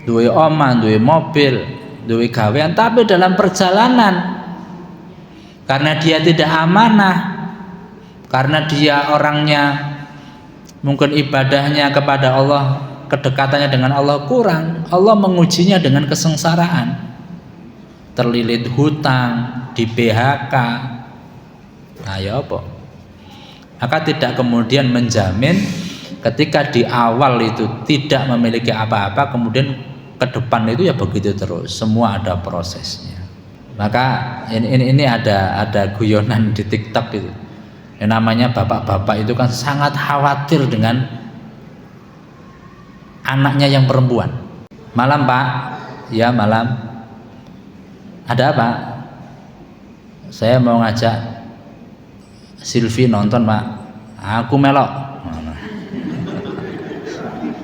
duwe omah, duwe mobil, duwe gawean, tapi dalam perjalanan karena dia tidak amanah, karena dia orangnya mungkin ibadahnya kepada Allah, kedekatannya dengan Allah kurang, Allah mengujinya dengan kesengsaraan, terlilit hutang, di PHK. Nah ya apa? Maka tidak kemudian menjamin ketika di awal itu tidak memiliki apa-apa, kemudian ke depan itu ya begitu terus, semua ada prosesnya. Maka ini ada guyonan di TikTok itu. Yang namanya bapak-bapak itu kan sangat khawatir dengan anaknya yang perempuan. Malam Pak, ya malam. Ada apa? Saya mau ngajak Silvi nonton Pak. Aku melok.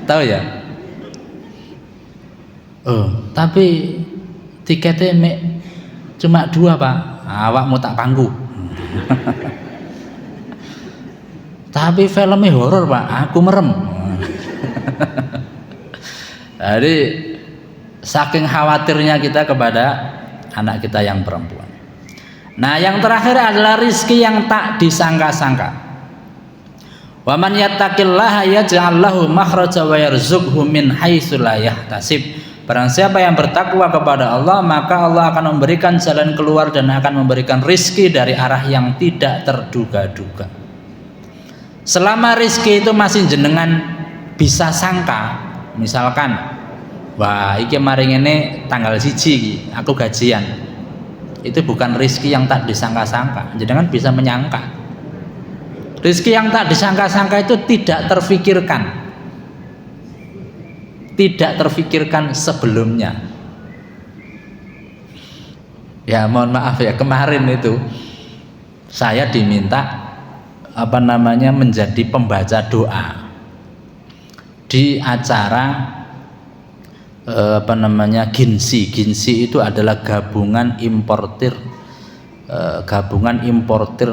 Tahu ya? Tapi tiketnya cuma 2 Pak. Awakmu tak panggu. Tapi filmnya horor Pak, aku merem. Jadi saking khawatirnya kita kepada anak kita yang perempuan. Nah yang terakhir adalah rizki yang tak disangka-sangka. Wa man yattaqillaha yaj'al lahu makhraja wa yarzuqhu min haitsu la yahtasib. Barang siapa yang bertakwa kepada Allah, maka Allah akan memberikan jalan keluar dan akan memberikan rizki dari arah yang tidak terduga-duga. Selama rizki itu masih jenengan bisa sangka, misalkan wah iki maring ini tanggal 1 aku gajian, itu bukan rizki yang tak disangka-sangka. Jenengan bisa menyangka. Rizki yang tak disangka-sangka itu tidak terfikirkan sebelumnya. Ya mohon maaf ya, kemarin itu saya diminta menjadi pembaca doa di acara Ginsi. Ginsi itu adalah gabungan importir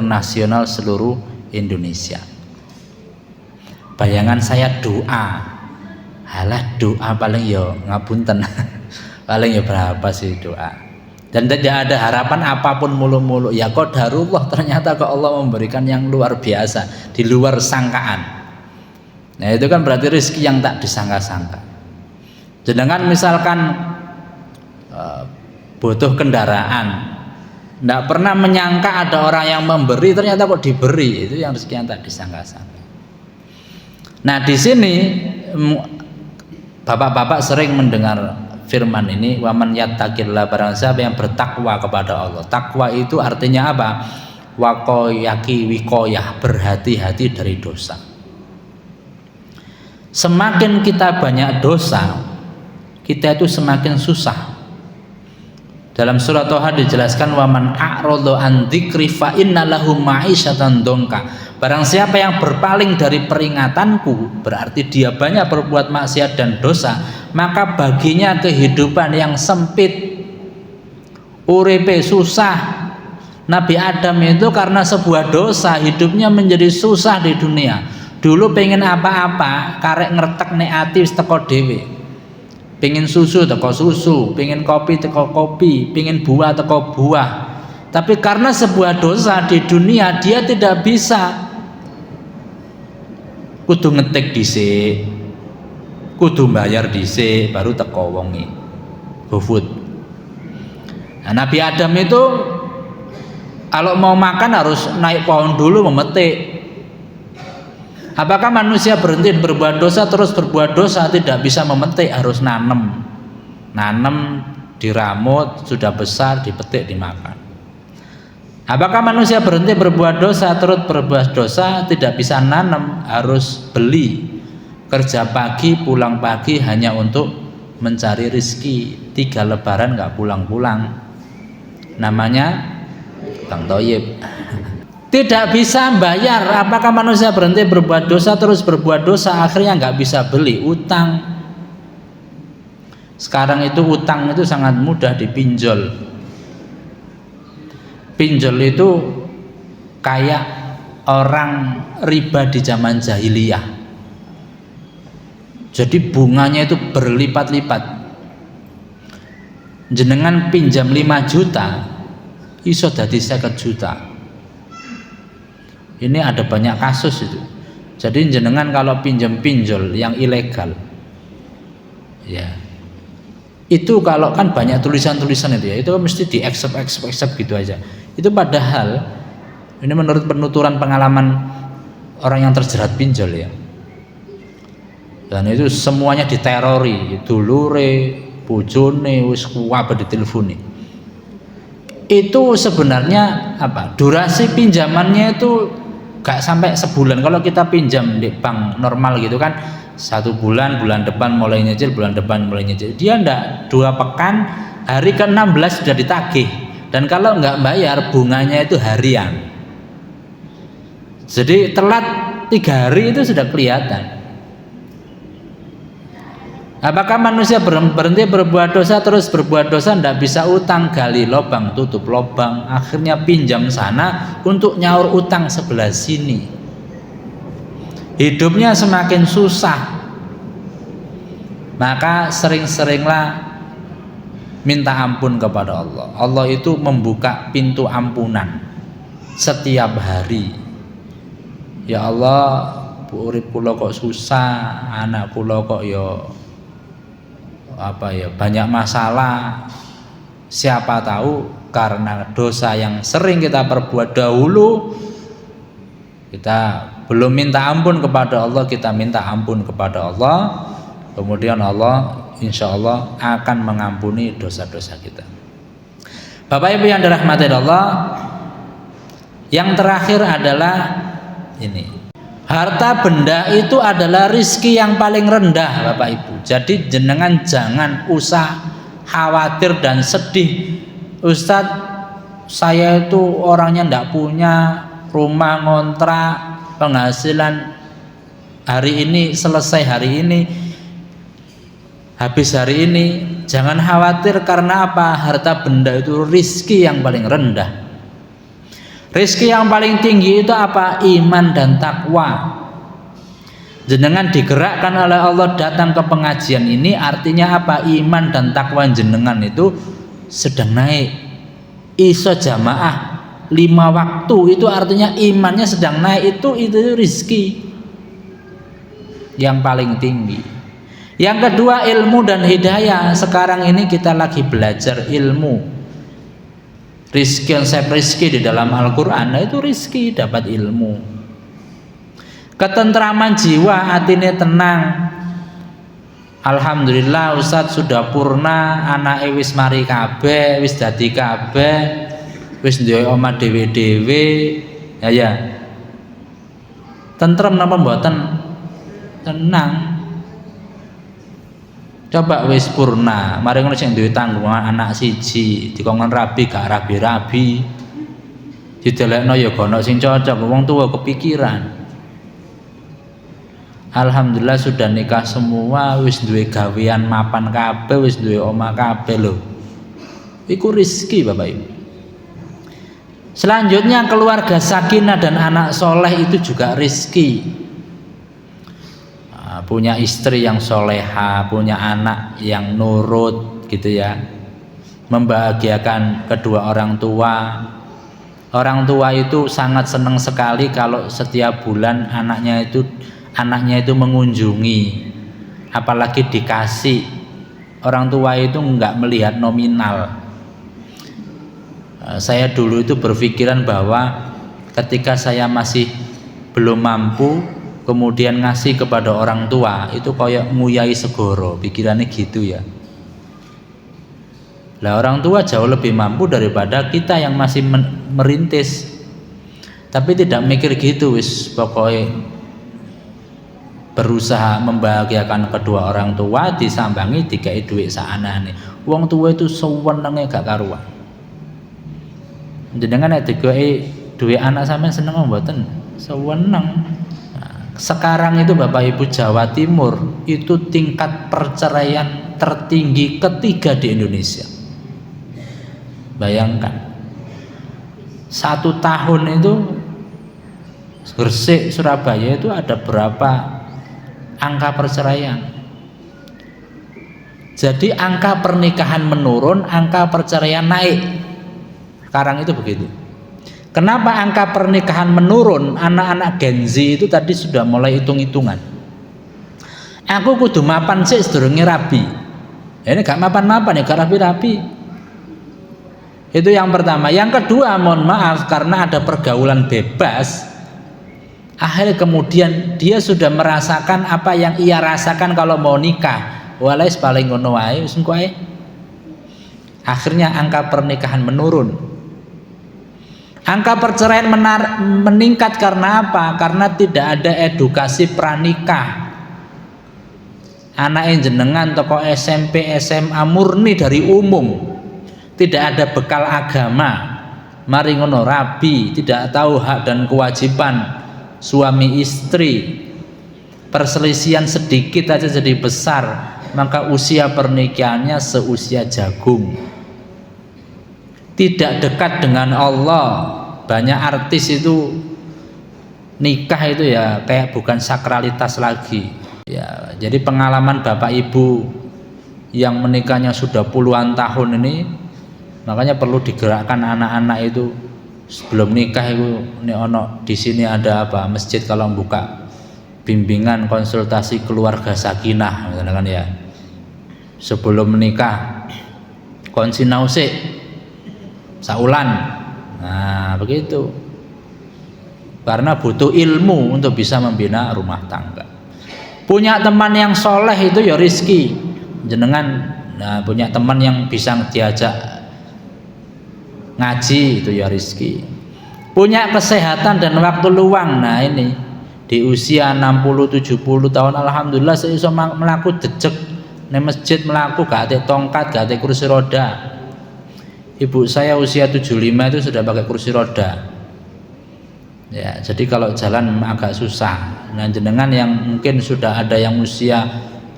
nasional seluruh Indonesia. Bayangan saya doa, halah doa paling ya ngapunten paling ya berapa sih doa, dan tidak ada harapan apapun mulu-mulu. Ya qadarullah, ternyata kok Allah memberikan yang luar biasa di luar sangkaan. Nah itu kan berarti rezeki yang tak disangka-sangka. Jenengan misalkan butuh kendaraan, tidak pernah menyangka ada orang yang memberi, ternyata kok diberi. Itu yang rezeki yang tak disangka-sangka. Nah di sini bapak-bapak sering mendengar firman ini, waman yattaqillah, barang siapa yang bertakwa kepada Allah. Takwa itu artinya apa? Waqoyaki wikoyah, berhati-hati dari dosa. Semakin kita banyak dosa, kita itu semakin susah. Dalam surat Toha dijelaskan, waman a'radu an dzikri fa inna lahu ma'isyatan dongka. Barang siapa yang berpaling dari peringatanku, berarti dia banyak berbuat maksiat dan dosa, maka baginya kehidupan yang sempit, uripe susah. Nabi Adam itu karena sebuah dosa hidupnya menjadi susah di dunia. Dulu pengen apa-apa karek ngertek nek ati wis teko dhewe. Pengen susu teko susu, pengen kopi teko kopi, pengen buah teko buah. Tapi karena sebuah dosa di dunia dia tidak bisa. Kudu ngetik dhisik, kudu bayar dhisik baru teko wonge. GoFood. Nah, Nabi Adam itu kalau mau makan harus naik pohon dulu memetik. Apakah manusia berhenti berbuat dosa terus berbuat dosa? Tidak bisa memetik, harus nanam. Nanam, diramut, sudah besar, dipetik, dimakan. Apakah manusia berhenti berbuat dosa terus berbuat dosa? Tidak bisa nanam, harus beli. Kerja pagi, pulang pagi hanya untuk mencari rezeki. 3 lebaran nggak pulang-pulang. Namanya Bang Toyib. Tidak bisa bayar. Apakah manusia berhenti berbuat dosa terus berbuat dosa, akhirnya nggak bisa beli, utang. Sekarang itu utang itu sangat mudah dipinjol. Pinjol itu kayak orang riba di zaman jahiliyah. Jadi bunganya itu berlipat-lipat. Jenengan pinjam 5 juta, iso dadi 50 juta. Ini ada banyak kasus itu. Jadi jenengan kalau pinjam pinjol yang ilegal, ya itu kalau kan banyak tulisan-tulisan itu ya, itu mesti di accept gitu aja. Itu padahal ini menurut penuturan pengalaman orang yang terjerat pinjol ya. Dan itu semuanya diterori, dulure, bojone, wis kuwabe diteleponi. Itu sebenarnya apa? Durasi pinjamannya itu gak sampai sebulan. Kalau kita pinjam di bank normal gitu kan 1 bulan, bulan depan mulai nyicil, bulan depan mulai nyicil. Dia ndak 2 pekan, hari ke-16 sudah ditagih. Dan kalau nggak bayar bunganya itu harian. Jadi telat 3 hari itu sudah kelihatan. Apakah manusia berhenti berbuat dosa terus berbuat dosa, ndak bisa utang, gali lubang tutup lubang, akhirnya pinjam sana untuk nyaur utang sebelah sini. Hidupnya semakin susah. Maka sering-seringlah minta ampun kepada Allah. Allah itu membuka pintu ampunan setiap hari. Ya Allah, urip kula kok susah, anak kula kok banyak masalah. Siapa tahu karena dosa yang sering kita perbuat dahulu, kita belum minta ampun kepada Allah, kita minta ampun kepada Allah, kemudian Allah insya Allah akan mengampuni dosa-dosa kita. Bapak Ibu yang dirahmati Allah, yang terakhir adalah ini. Harta benda itu adalah rizki yang paling rendah Bapak Ibu. Jadi jenengan jangan usah khawatir dan sedih. Ustadz, saya itu orangnya ndak punya rumah ngontrak, penghasilan hari ini selesai hari ini, habis hari ini. Jangan khawatir karena apa? Harta benda itu rizki yang paling rendah. Rizki yang paling tinggi itu apa? Iman dan takwa. Jenengan digerakkan oleh Allah datang ke pengajian ini, artinya apa? Iman dan takwa jenengan itu sedang naik. Iso jamaah 5 waktu itu artinya imannya sedang naik. Itu rizki yang paling tinggi. Yang kedua ilmu dan hidayah. Sekarang ini kita lagi belajar ilmu. Rizki, konsep rizki di dalam Al-Quran, nah itu rizki dapat ilmu. Ketentraman jiwa, hatinya tenang. Alhamdulillah Ustadz sudah purna, anak wis mari kabeh, wis dadi kabeh, wis duwe omah dhewe-dhewe, ya. Tentrem napa mboten? Tenang. Coba wis purna, mari ngono sing duwe tanggungan anak siji, dikongkon rabi gak rabi-rabi. Didelekno ya gono sing cocok, wong tua kepikiran. Alhamdulillah sudah nikah semua, wis duwe gawean mapan kabeh, wis duwe omah kabeh lho. Iku rezeki Bapak Ibu. Selanjutnya keluarga sakinah dan anak soleh itu juga rezeki. Punya istri yang soleha, punya anak yang nurut gitu ya, membahagiakan kedua orang tua. Orang tua itu sangat senang sekali kalau setiap bulan anaknya itu mengunjungi, apalagi dikasih. Orang tua itu enggak melihat nominal. Saya dulu itu berpikiran bahwa ketika saya masih belum mampu, kemudian ngasih kepada orang tua itu kayak nguyai segoro, pikirannya gitu ya. Lah orang tua jauh lebih mampu daripada kita yang masih merintis, tapi tidak mikir gitu, wis pokoknya berusaha membahagiakan kedua orang tua, disambangi dikai duit saanane. Wong tua itu sewenenge gak karuan. Jenengan nek dikai duit anak sampean seneng mboten? Seweneng. Sekarang itu Bapak Ibu, Jawa Timur itu tingkat perceraian tertinggi ketiga di Indonesia. Bayangkan 1 tahun itu Gresik, Surabaya itu ada berapa angka perceraian. Jadi angka pernikahan menurun, angka perceraian naik. Sekarang itu begitu. Kenapa angka pernikahan menurun? Anak-anak Gen Z itu tadi sudah mulai hitung-hitungan. Aku kudu mapan sih sedurunge rabi. Ini gak mapan-mapan ya, gak rapi-rapi. Itu yang pertama. Yang kedua, mohon maaf, karena ada pergaulan bebas, akhirnya kemudian dia sudah merasakan apa yang ia rasakan kalau mau nikah. Walais paling ngono wae wis engko ae. Akhirnya angka pernikahan menurun. Angka perceraian meningkat karena apa? Karena tidak ada edukasi pranikah. Anak yang jenengan toko SMP, SMA murni dari umum, tidak ada bekal agama, mari ngono rabi, tidak tahu hak dan kewajiban suami istri, perselisihan sedikit aja jadi besar, maka usia pernikahannya seusia jagung. Tidak dekat dengan Allah. Banyak artis itu nikah itu ya kayak bukan sakralitas lagi ya. Jadi pengalaman bapak ibu yang menikahnya sudah puluhan tahun ini, makanya perlu digerakkan anak-anak itu sebelum nikah itu. Ini ono di sini ada apa, masjid kalau buka bimbingan konsultasi keluarga sakinah kan ya, sebelum menikah konsinause saulan. Nah begitu, karena butuh ilmu untuk bisa membina rumah tangga. Punya teman yang soleh itu ya rizki jenengan. Nah, punya teman yang bisa diajak ngaji itu ya rizki. Punya kesehatan dan waktu luang. Nah ini di usia 60-70 tahun alhamdulillah saya bisa melaku jejeg di masjid, melaku gak ada tongkat, gak ada kursi roda. Ibu saya usia 75 itu sudah pakai kursi roda. Ya, jadi kalau jalan agak susah. Nah, jenengan yang mungkin sudah ada yang usia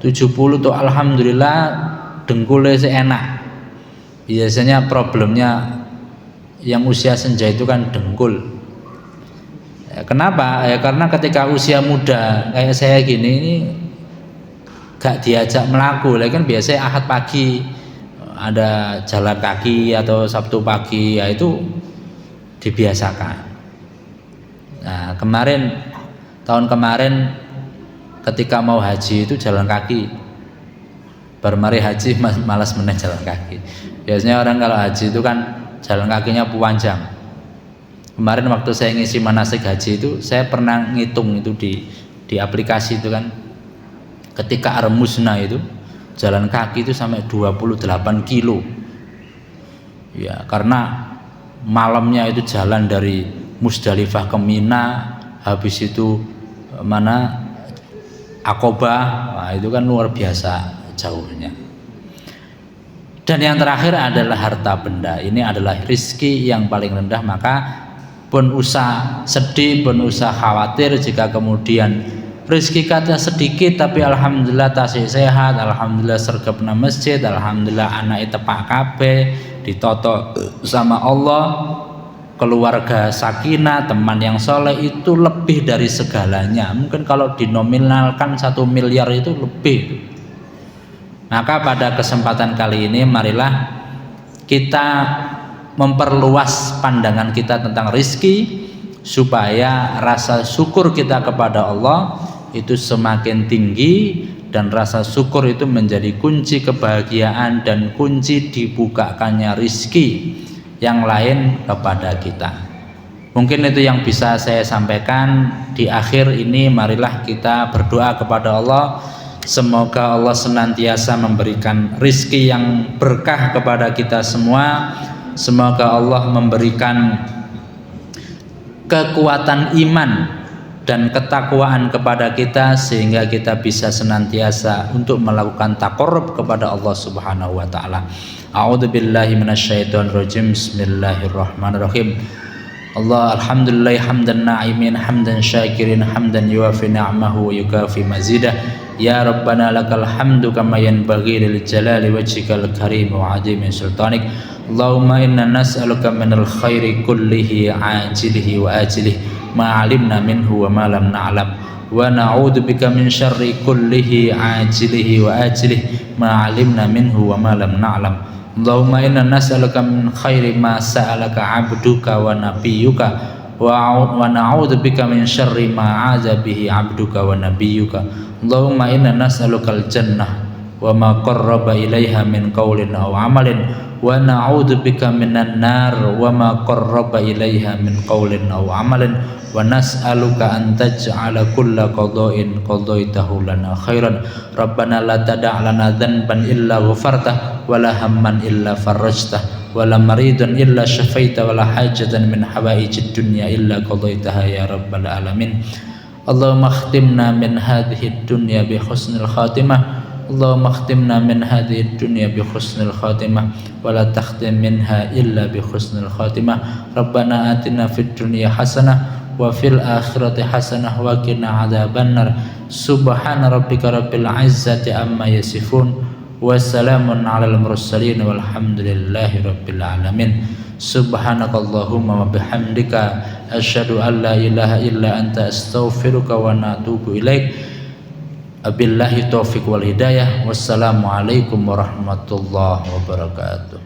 70 tuh alhamdulillah dengkulnya enak. Biasanya problemnya yang usia senja itu kan dengkul. Ya, kenapa? Ya karena ketika usia muda kayak saya gini ini gak diajak melaku. Lah kan biasanya Ahad pagi ada jalan kaki atau Sabtu pagi, ya itu dibiasakan. Nah tahun kemarin ketika mau haji itu jalan kaki, bermari haji malas meneh jalan kaki. Biasanya orang kalau haji itu kan jalan kakinya panjang. Kemarin waktu saya ngisi manasik haji itu saya pernah ngitung itu di aplikasi itu kan, ketika Armusna itu jalan kaki itu sampai 28 kilo ya, karena malamnya itu jalan dari Musdalifah ke Mina, habis itu mana Aqobah. Nah, itu kan luar biasa jauhnya. Dan yang terakhir adalah harta benda. Ini adalah rizki yang paling rendah. Maka pun usah sedih, pun usah khawatir jika kemudian rezeki kata sedikit tapi alhamdulillah tasih sehat, alhamdulillah sergap na masjid, alhamdulillah anak tepak kabeh ditoto sama Allah, keluarga sakinah, teman yang soleh, itu lebih dari segalanya. Mungkin kalau dinominalkan 1 miliar itu lebih. Maka pada kesempatan kali ini marilah kita memperluas pandangan kita tentang rizki, supaya rasa syukur kita kepada Allah itu semakin tinggi, dan rasa syukur itu menjadi kunci kebahagiaan dan kunci dibukakannya rizki yang lain kepada kita. Mungkin itu yang bisa saya sampaikan di akhir ini. Marilah kita berdoa kepada Allah, semoga Allah senantiasa memberikan rizki yang berkah kepada kita semua. Semoga Allah memberikan kekuatan iman dan ketakwaan kepada kita, sehingga kita bisa senantiasa untuk melakukan taqarrub kepada Allah Subhanahu wa taala. A'udzubillahi minasyaitonirrajim. Bismillahirrahmanirrahim. Allah alhamdulillah hamdan na'imin hamdan syakirin hamdan yuwafi ni'amahu wa yukafi mazidah. Ya Rabbana lakal hamdu kama yanbaghi lil jalali wajhikal karim wa 'azimi sultanik. Allahumma inna nas'aluka minal khairi kullihi ajilihi wa ajilihi ma 'alimna minhu wa ma lam na'lam, wa na'udzubika min syarri kullihi ajilihi wa ajilihi ma 'alimna minhu wa ma lam na'lam. Allahumma inna nas'aluka min khairi ma sa'alaka 'abduka wa nabiyyuka wa na'udzubika min syarri ma 'adza bihi 'abduka wa nabiyyuka. Allahumma inna nas'aluka al-jannah wa ma qarraba ilaiha min qaulin aw 'amalin wa na'udzubika minan nar wa ma qarraba ilaiha min qaulin aw 'amalin wa nas'aluka an taj'ala kulla qada'in qadaitahu lana khairan. Rabbana la tada' lana dhanban illa ghafartah wa la hamman illa farajtah wa la maridan illa syafaita wa la hajatan min hawaijid dunya illa qadaitaha ya rabbal alamin. Allahumma khtimna min hadhihi dunya bi husnil khatimah. Allahumma khtimna min hadhihi dunya bi husnil khatimah wa la takhtim minha illa bi husnil khatimah. Rabbana atina fid dunya hasanah wa fil akhirati hasanah wa qina adzabannar. Subhana rabbika rabbil izzati amma yasifun wa salamun alal mursalin walhamdulillahi rabbil alamin. Subhanakallahumma wa bihamdika asyhadu an la ilaha illa anta astaghfiruka wa atubu ilaik. Abillahi taufiq wal hidayah. Wassalamualaikum warahmatullahi wabarakatuh.